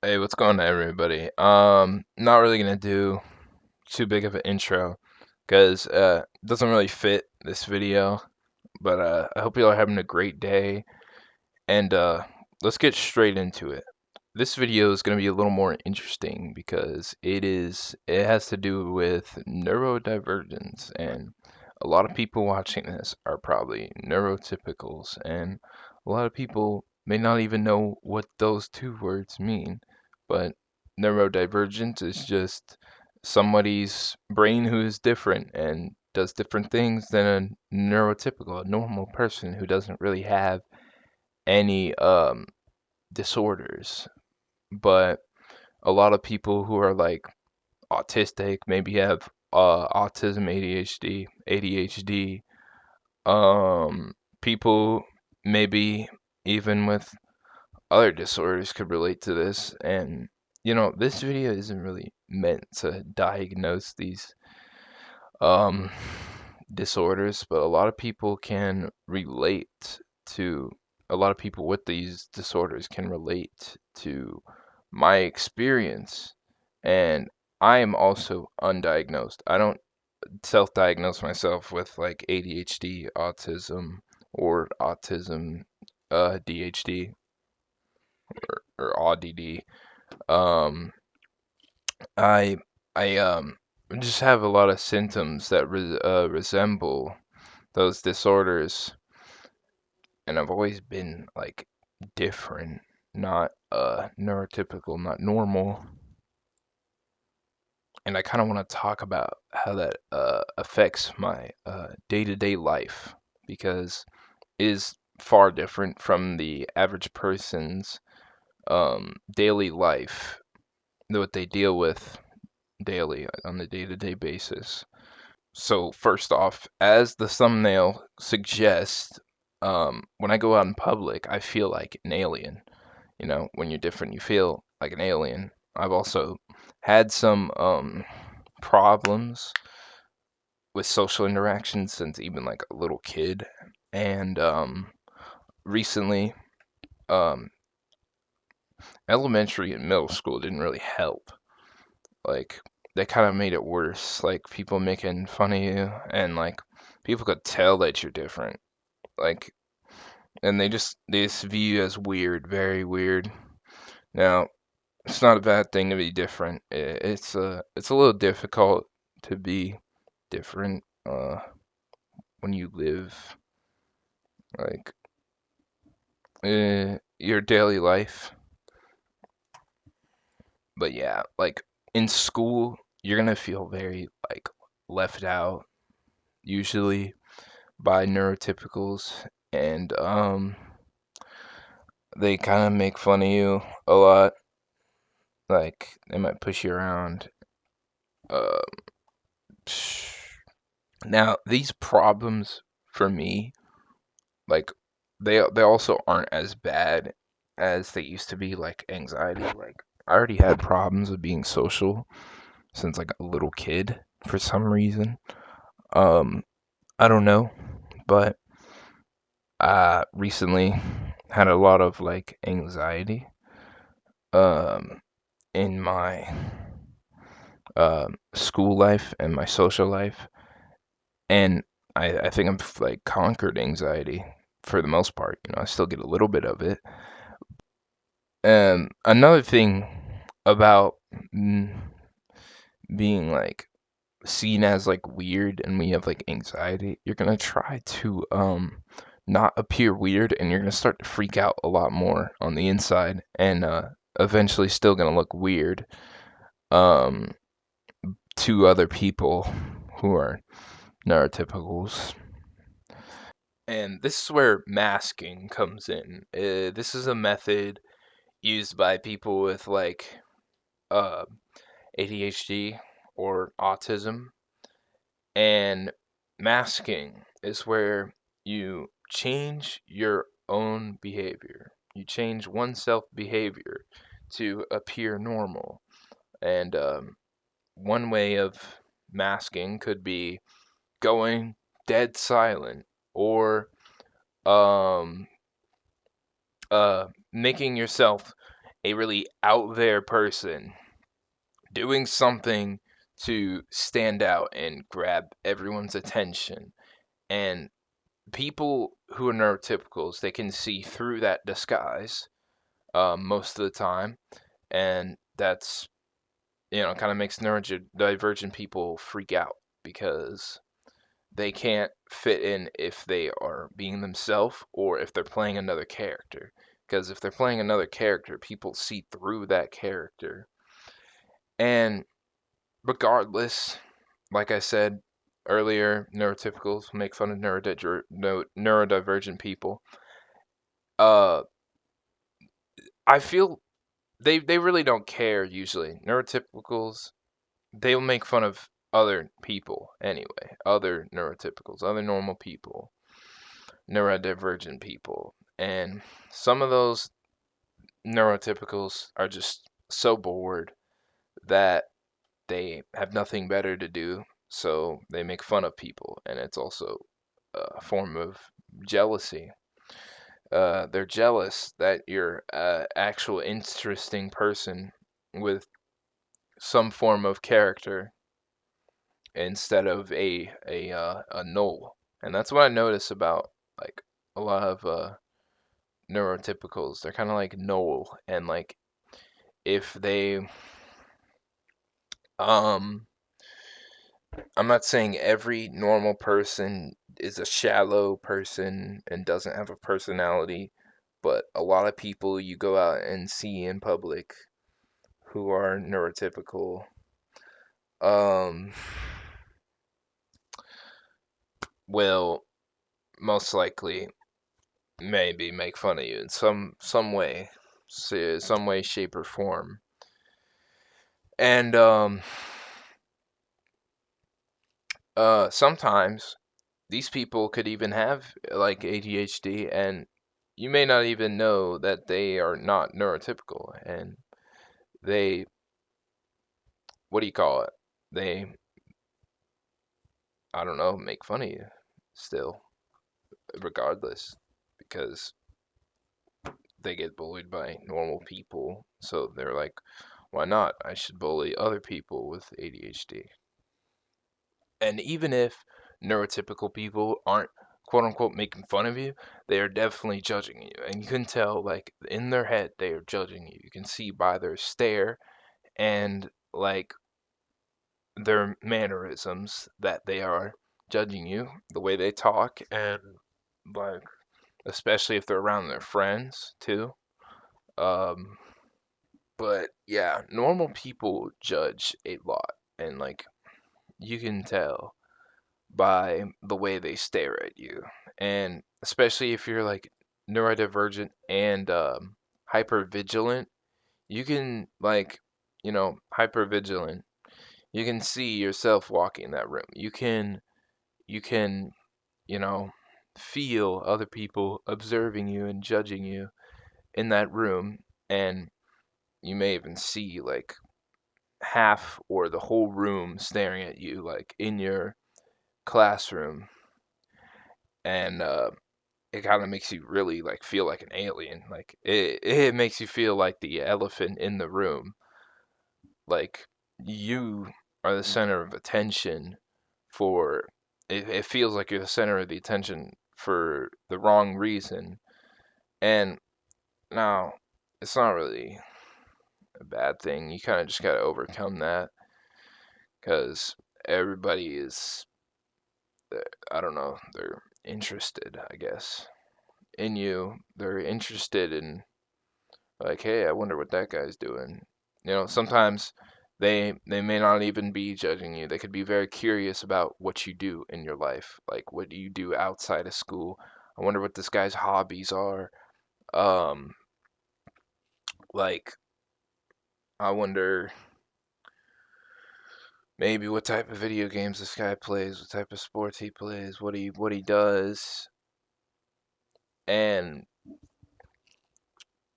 Hey, what's going on, everybody? Not really gonna do too big of an intro because it doesn't really fit this video. But I hope you all are having a great day, and let's get straight into it. This video is gonna be a little more interesting because it has to do with neurodivergence, and a lot of people watching this are probably neurotypicals, and a lot of people may not even know what those two words mean. But neurodivergent is just somebody's brain who is different and does different things than a neurotypical, a normal person who doesn't really have any disorders. But a lot of people who are like autistic maybe have autism, ADHD, people maybe even with other disorders could relate to this. And this video isn't really meant to diagnose these um disorders, but a lot of people can relate to a lot of people with these disorders can relate to my experience. And I am also undiagnosed. I don't self-diagnose myself with like ADHD, autism, or autism, DHD, or ADD. Um, I I just have a lot of symptoms that resemble those disorders, and I've always been like different, not neurotypical, not normal. And I kind of want to talk about how that affects my day-to-day life because it is far different from the average person's daily life, what they deal with daily on a day-to-day basis. So first off, as the thumbnail suggests, when I go out in public, I feel like an alien. When you're different, you feel like an alien. I've also had some problems with social interactions since even like a little kid, and recently, um, elementary and middle school didn't really help. Like they kind of made it worse. Like people making fun of you, and like people could tell that you're different. Like, and they just view you as weird, very weird. Now, it's not a bad thing to be different. It's a little difficult to be different when you live like your daily life. But yeah, like in school, you're gonna feel very like left out usually by neurotypicals, and they kind of make fun of you a lot. Like they might push you around. Uh, Now these problems for me, like they also aren't as bad as they used to be. Like anxiety, like I already had problems with being social since like a little kid for some reason. Um, I don't know, but recently had a lot of like anxiety um in my school life and my social life, and I think I've like conquered anxiety for the most part. I still get a little bit of it. Another thing about mm, being like seen as like weird and when you have like anxiety, you're gonna try to not appear weird, and you're gonna start to freak out a lot more on the inside, and eventually still gonna look weird um to other people who are neurotypicals. And this is where masking comes in. This is a method used by people with like uh, ADHD or autism. And masking is where you change your own behavior. You change oneself behavior to appear normal. And one way of masking could be going dead silent, or um making yourself a really out there person doing something to stand out and grab everyone's attention. And people who are neurotypicals, they can see through that disguise most of the time, and that's, kind of makes neurodivergent people freak out because they can't fit in if they are being themselves or if they're playing another character. Because if they're playing another character, people see through that character. And regardless, like I said earlier, neurotypicals make fun of neurodivergent people. Uh, I feel they really don't care usually. Neurotypicals, they'll make fun of other people anyway, other neurotypicals, other normal people, neurodivergent people. And some of those neurotypicals are just so bored that they have nothing better to do, so they make fun of people, and it's also a form of jealousy. They're jealous that you're an actual interesting person with some form of character instead of a null. And that's what I notice about like a lot of neurotypicals. They're kind of like null, and like if they um I'm not saying every normal person is a shallow person and doesn't have a personality, but a lot of people you go out and see in public who are neurotypical um will most likely maybe make fun of you in some way, some way, shape, or form. And sometimes these people could even have like ADHD, and you may not even know that they are not neurotypical, and they, what do you call it? They, I don't know, make fun of you still, regardless, because they get bullied by normal people. So they're like, why not? I should bully other people with ADHD. And even if neurotypical people aren't quote unquote making fun of you, they are definitely judging you. And you can tell, like, in their head, they are judging you. You can see by their stare and, like, their mannerisms that they are judging you, the way they talk, and, like, especially if they're around their friends, too. Um, but yeah, normal people judge a lot. And, like, you can tell by the way they stare at you. And especially if you're like neurodivergent and hyper vigilant, you can like, hyper vigilant. You can see yourself walking in that room. You can, you know, feel other people observing you and judging you in that room, and you may even see like half or the whole room staring at you like in your classroom. And it kind of makes you really like feel like an alien. Like it makes you feel like the elephant in the room. Like you are the center of attention for it feels like you're the center of the attention for the wrong reason. And now it's not really a bad thing. You kind of just got to overcome that because everybody is, I don't know, they're interested, I guess, in you. They're interested in, like, hey, I wonder what that guy's doing. Sometimes they may not even be judging you. They could be very curious about what you do in your life. Like, what do you do outside of school? I wonder what this guy's hobbies are. Um, like, I wonder maybe what type of video games this guy plays, what type of sports he plays, what he does. And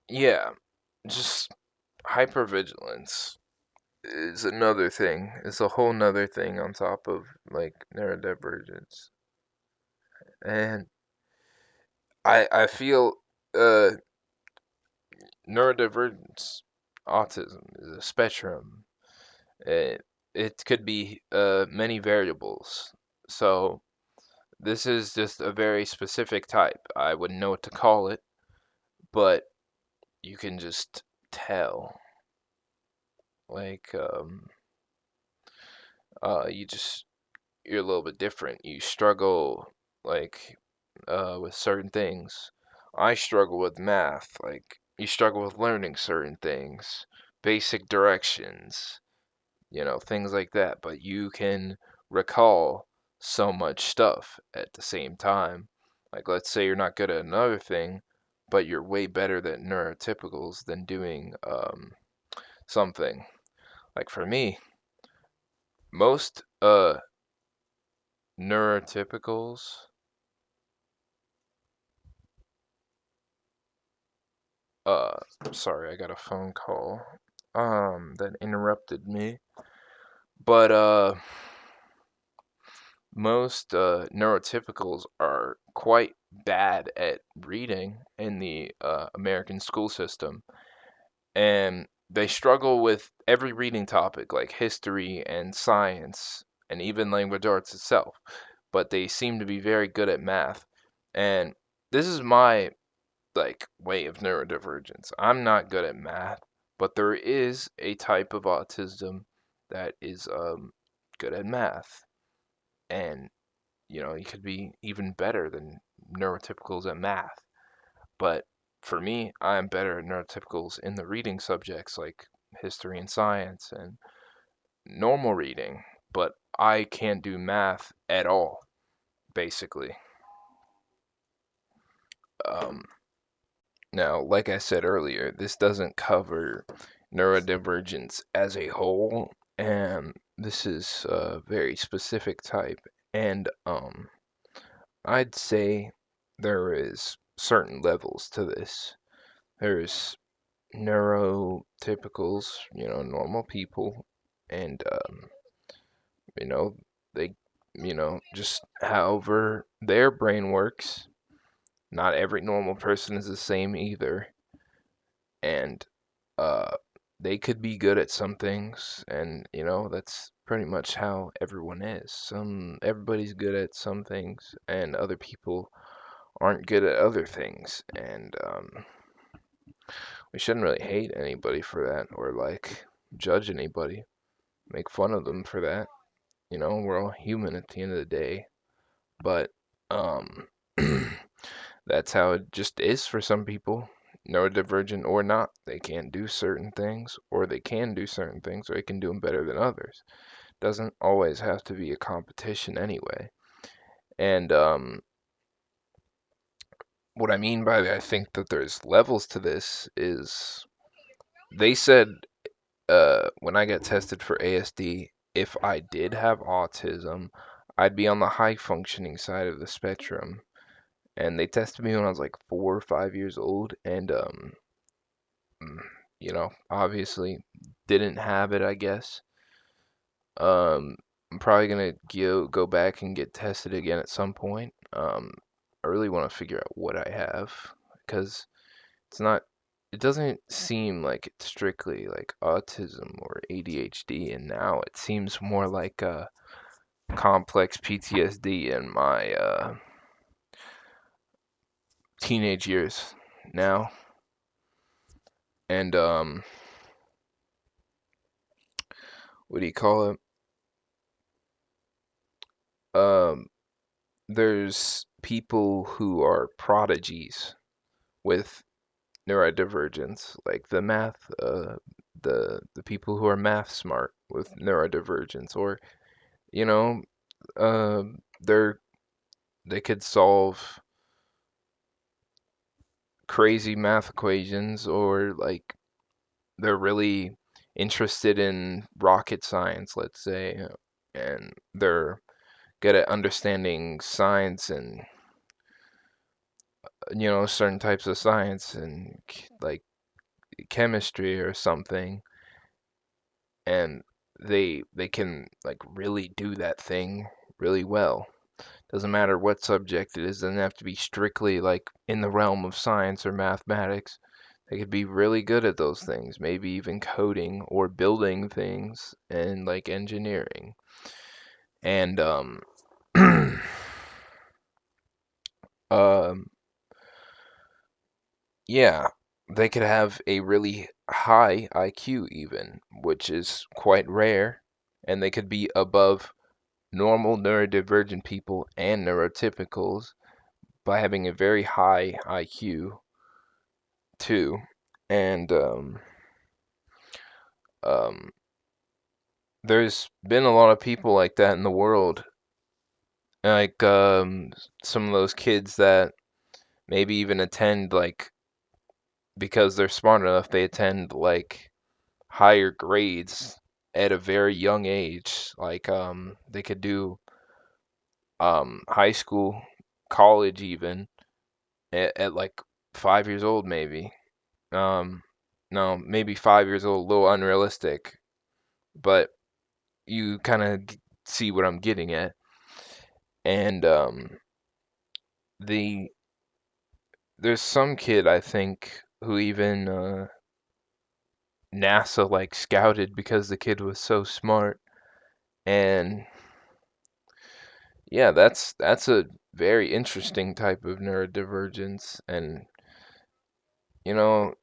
yeah, just hypervigilance is another thing. It's a whole nother thing on top of like neurodivergence. And I feel uh neurodivergence, autism is a spectrum. It could be many variables. So this is just a very specific type. I wouldn't know what to call it, but you can just tell. Like, you just you're a little bit different. You struggle like with certain things. I struggle with math. Like you struggle with learning certain things, basic directions, things like that. But you can recall so much stuff at the same time. Like let's say you're not good at another thing, but you're way better than neurotypicals than doing something. Like for me, most neurotypicals uh sorry, I got a phone call that interrupted me. But most neurotypicals are quite bad at reading in the American school system, and they struggle with every reading topic like history and science and even language arts itself, but they seem to be very good at math. And this is my like way of neurodivergence. I'm not good at math, but there is a type of autism that is good at math, and you could be even better than neurotypicals at math. But for me, I'm better at neurotypicals in the reading subjects like history and science and normal reading, but I can't do math at all, basically. Um, Now, like I said earlier, this doesn't cover neurodivergence as a whole, and this is a very specific type. And I'd say there is certain levels to this. There's neurotypicals, normal people, and you know, they, just however their brain works. Not every normal person is the same either, and uh, they could be good at some things, and that's pretty much how everyone is. Everybody's good at some things, and other people aren't good at other things, and we shouldn't really hate anybody for that or like judge anybody, make fun of them for that. We're all human at the end of the day, but um, that's how it just is for some people. Neurodivergent or not, they can't do certain things, or they can do certain things, or they can do them better than others. Doesn't always have to be a competition anyway. And what I mean by that, I think that there's levels to this is they said when I got tested for ASD, if I did have autism, I'd be on the high functioning side of the spectrum. And they tested me when I was like 4 or 5 years old, and mm, obviously didn't have it, I guess. I'm probably gonna go back and get tested again at some point. I really want to figure out what I have because it's not. It doesn't seem like it's strictly like autism or ADHD, and now it seems more like complex PTSD in my teenage years now. And what do you call it? Um, there's people who are prodigies with neurodivergence, like the people who are math smart with neurodivergence, or you know, uh, they're they could solve crazy math equations, or like they're really interested in rocket science, let's say, and they're good at understanding science and certain types of science and like chemistry or something, and they can like really do that thing really well. Doesn't matter what subject it is, doesn't have to be strictly like in the realm of science or mathematics. They could be really good at those things, maybe even coding or building things and like engineering. And um yeah, they could have a really high IQ even, which is quite rare, and they could be above normal neurodivergent people and neurotypicals by having a very high IQ too. And um, there's been a lot of people like that in the world, like some of those kids that maybe even attend like because they're smart enough, they attend like higher grades at a very young age. Like they could do high school, college even at like 5 years old maybe. Um, no, maybe 5 years old, a little unrealistic, but you kind of see what I'm getting at. And the there's some kid I think who even NASA like scouted because the kid was so smart. And yeah, that's a very interesting type of neurodivergence. And you know,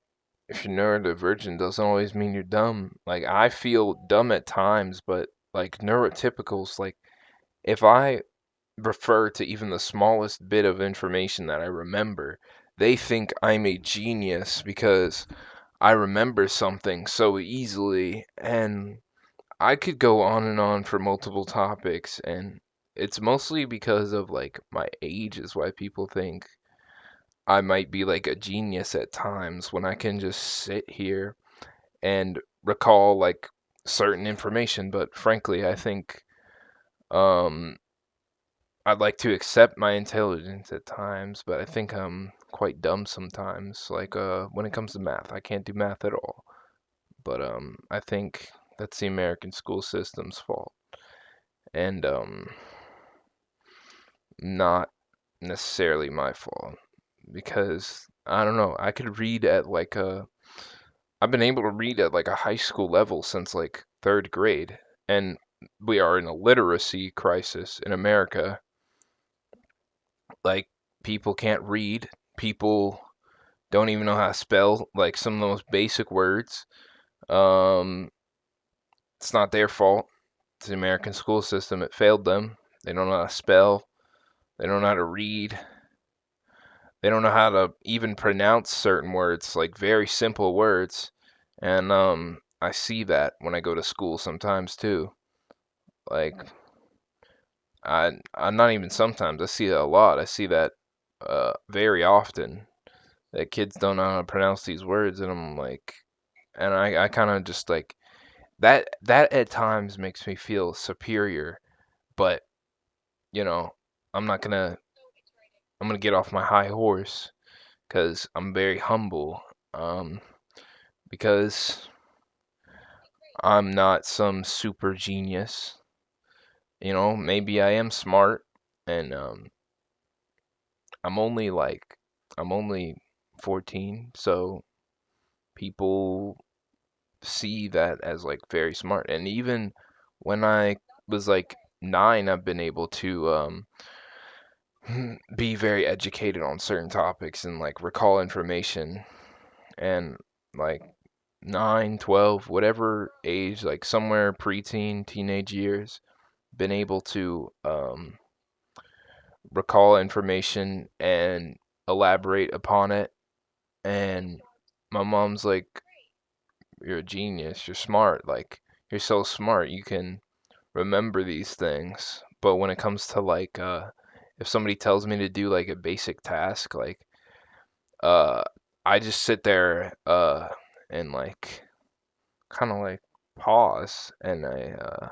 if you're neurodivergent doesn't always mean you're dumb. Like I feel dumb at times, but like neurotypicals, like if I refer to even the smallest bit of information that I remember, they think I'm a genius because I remember something so easily. And I could go on and on for multiple topics, and it's mostly because of like my age is why people think I might be like a genius at times when I can just sit here and recall like certain information. But frankly, I think um, I'd like to accept my intelligence at times, but I think I'm quite dumb sometimes. Like when it comes to math, I can't do math at all. But I think that's the American school system's fault, and not necessarily my fault because I don't know. I could read at like a I've been able to read at like a high school level since like third grade, and we are in a literacy crisis in America. Like people can't read, people don't even know how to spell like some of the most basic words. Um, it's not their fault. It's the American school system. It failed them. They don't know how to spell. They don't know how to read. They don't know how to even pronounce certain words, like very simple words. And I see that when I go to school sometimes too. Like I'm not even sometimes. I see that a lot. I see that very often that kids don't know how to pronounce these words, and I'm like, and I kind of just like that at times makes me feel superior. But you know, I'm not gonna I'm gonna get off my high horse because I'm very humble. Um, because I'm not some super genius. You know, maybe I am smart, and I'm only like I'm only 14, so people see that as like very smart. And even when I was like 9, I've been able to be very educated on certain topics and like recall information and like 9, 12, whatever age, like somewhere preteen, teenage years, been able to recall information and elaborate upon it. And my mom's like, "You're a genius. You're smart. Like, you're so smart. You can remember these things." But when it comes to like, if somebody tells me to do like a basic task, like, uh, I just sit there, and like, kind of like pause, and I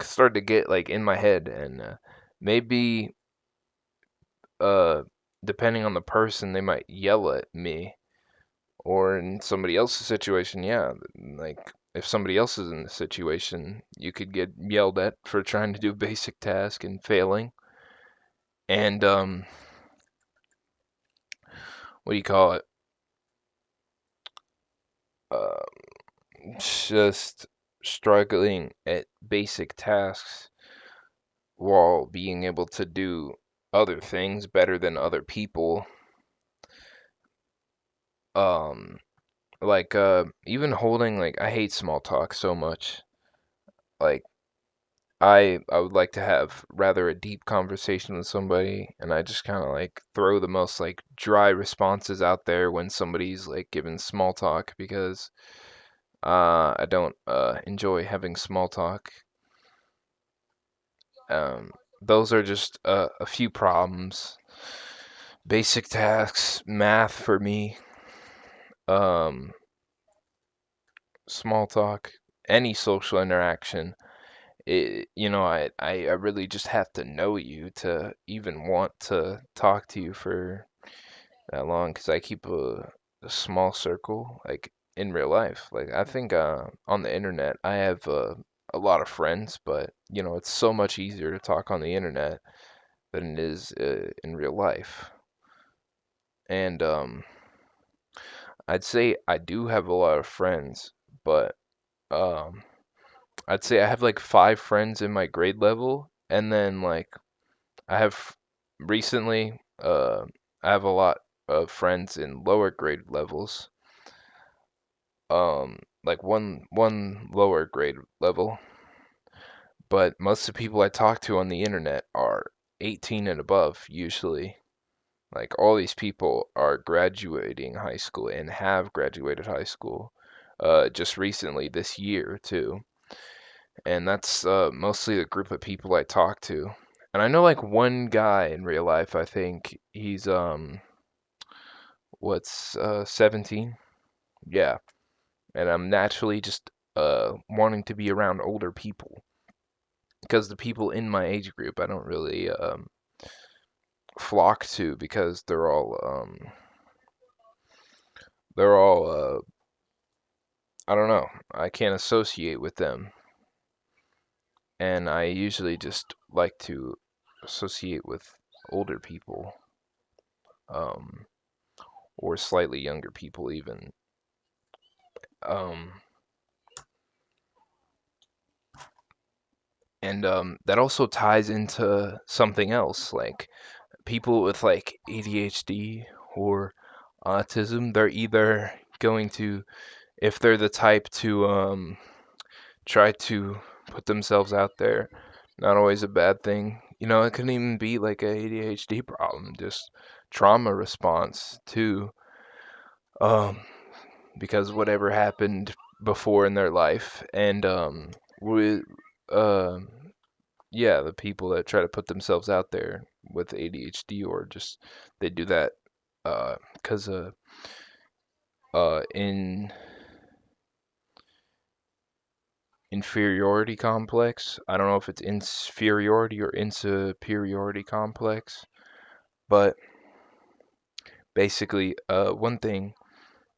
start to get like in my head, and maybe uh, depending on the person, they might yell at me. Or in somebody else's situation, yeah, like if somebody else is in the situation, you could get yelled at for trying to do a basic task and failing. And what do you call it? uh, just struggling at basic tasks while being able to do other things better than other people. Um, even holding like I hate small talk so much. Like I would like to have rather a deep conversation with somebody, and I just kind of like throw the most like dry responses out there when somebody's like giving small talk because I don't enjoy having small talk. Um, those are just a few problems. Basic tasks, math for me, um, small talk, any social interaction. I really just have to know you to even want to talk to you for that long because I keep a small circle, like in real life. Like I think on the internet, I have a lot of friends, but it's so much easier to talk on the internet than it is in real life. And I'd say I do have a lot of friends, but um, I'd say I have like 5 friends in my grade level, and then like I have recently, I have a lot of friends in lower grade levels, like one lower grade level, but most of the people I talk to on the internet are 18 and above usually. Like all these people are graduating high school and have graduated high school just recently this year too. And that's mostly the group of people I talk to. And I know like one guy in real life, I think he's what's 17? Yeah. And I'm naturally just wanting to be around older people because the people in my age group I don't really flock to because they're all I don't know. I can't associate with them, and I usually just like to associate with older people, um, or slightly younger people even. Um, and that also ties into something else, like people with like ADHD or autism. They're either going to, if they're the type to try to put themselves out there. Not always a bad thing. It could even be like a ADHD problem, just trauma response too, um, because whatever happened before in their life, and with uh, yeah, the people that try to put themselves out there with ADHD or just they do that because in inferiority complex. I don't know if it's inferiority or insuperiority complex, but basically, one thing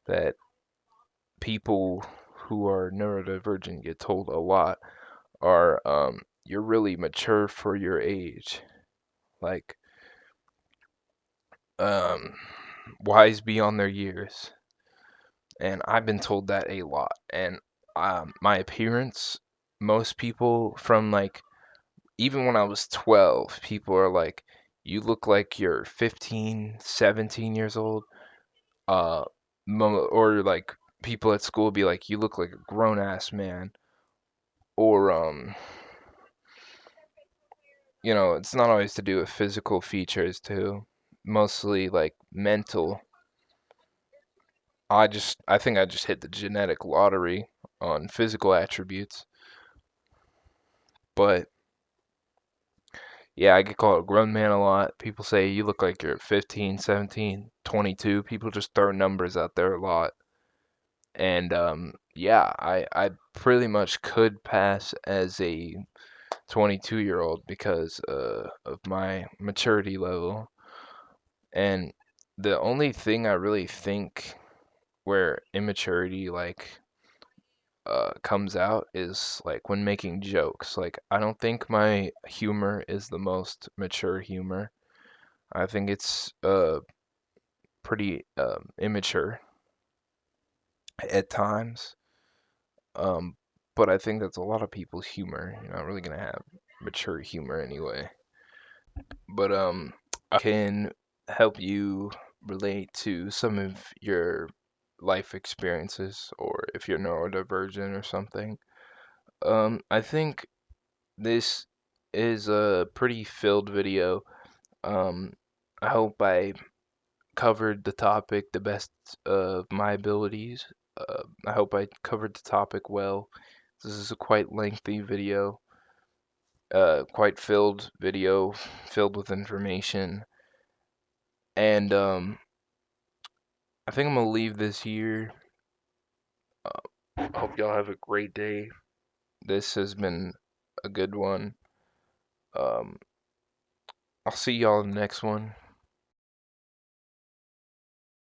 that people who are neurodivergent get told a lot are you're really mature for your age. Like, um, wise beyond their years. And I've been told that a lot. And my appearance, most people from like even when I was 12, people are like, you look like you're 15, 17 years old. Uh, or like people at school be like, you look like a grown ass man. Or, it's not always to do with physical features too. Mostly like mental. I think I just hit the genetic lottery on physical attributes. But yeah, I get called a grown man a lot. People say you look like you're 15, 17, 22. People just throw numbers out there a lot. And yeah, I pretty much could pass as a 22-year-old because of my maturity level. And the only thing I really think where immaturity like comes out is like when making jokes. Like I don't think my humor is the most mature humor. I think it's pretty immature. at times. Um, but I think that's a lot of people's humor. You're not really gonna have mature humor anyway. But I can help you relate to some of your life experiences, or if you're neurodivergent or something. I think this is a pretty filled video. Um, I hope I covered the topic the best of my abilities. I hope I covered the topic well. This is a quite lengthy video, quite filled video, filled with information. And I think I'm gonna leave this here. I hope y'all have a great day. This has been a good one. Um, I'll see y'all in the next one.